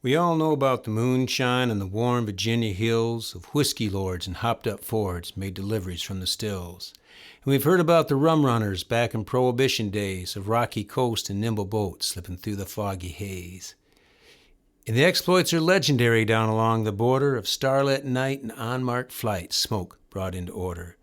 We all know about the moonshine and the warm Virginia hills of whiskey lords and hopped-up Fords made deliveries from the stills. And we've heard about the rum runners back in Prohibition days of rocky coast and nimble boats slipping through the foggy haze. And the exploits are legendary down along the border of starlit night and unmarked flight, smoke brought into order.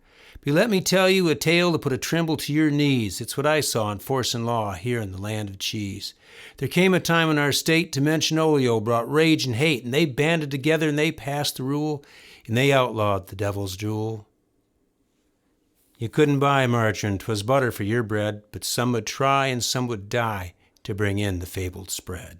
But let me tell you a tale to put a tremble to your knees. It's what I saw in force and law here in the land of cheese. There came a time in our state to mention oleo brought rage and hate, and they banded together and they passed the rule, and they outlawed the devil's jewel. You couldn't buy margarine, 'twas butter for your bread, but some would try and some would die to bring in the fabled spread.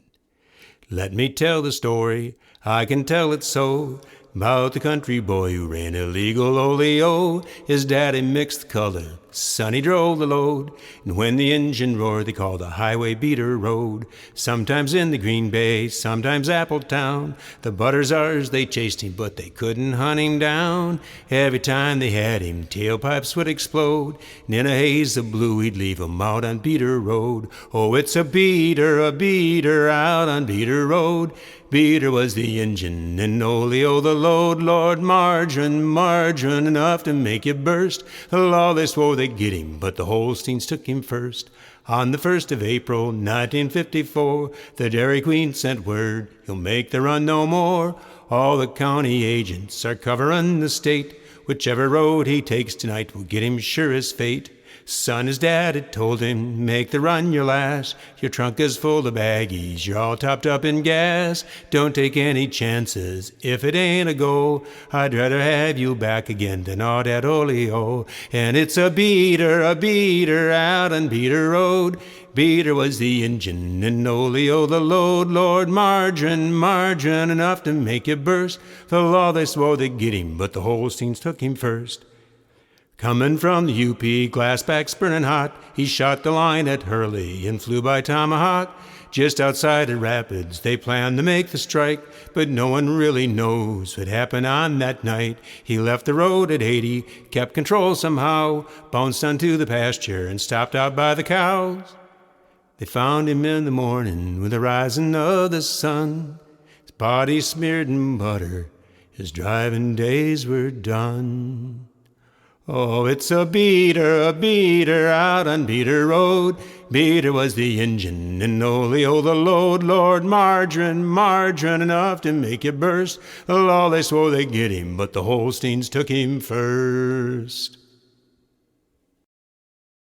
Let me tell the story, I can tell it so, about the country boy who ran illegal oleo. His daddy mixed the color, son he drove the load, and when the engine roared they called the highway beater road. Sometimes in the Green Bay, sometimes Appletown, the butter czars they chased him but they couldn't hunt him down. Every time they had him, tailpipes would explode, and in a haze of blue he'd leave 'em out on Beater Road. Oh, it's a beater out on Beater Road. Beater was the engine and oleo the load. Lord, margarine enough to make you burst. The law they swore they'd get him, but the Holsteins took him first. On the 1st of April, 1954, the Dairy Queen sent word, he'll make the run no more. All the county agents are covering the state. Whichever road he takes tonight will get him sure as fate. Son, his dad had told him, make the run your last. Your trunk is full of baggies, you're all topped up in gas. Don't take any chances if it ain't a go. I'd rather have you back again than all that oleo. And it's a beater out on Beater Road. Beater was the engine and oleo the load. Lord, margarine enough to make you burst. The law they swore they'd get him, but the Holsteins took him first. Coming from the UP, glassbacks burning hot, he shot the line at Hurley and flew by Tomahawk. Just outside of Rapids, they planned to make the strike, but no one really knows what happened on that night. He left the road at 80, kept control somehow, bounced onto the pasture and stopped out by the cows. They found him in the morning with the rising of the sun, his body smeared in butter, his driving days were done. Oh, it's a beater out on Beater Road. Beater was the engine and oleo the load. Lord, margarine enough to make you burst. The law they swore they'd get him, but the Holsteins took him first.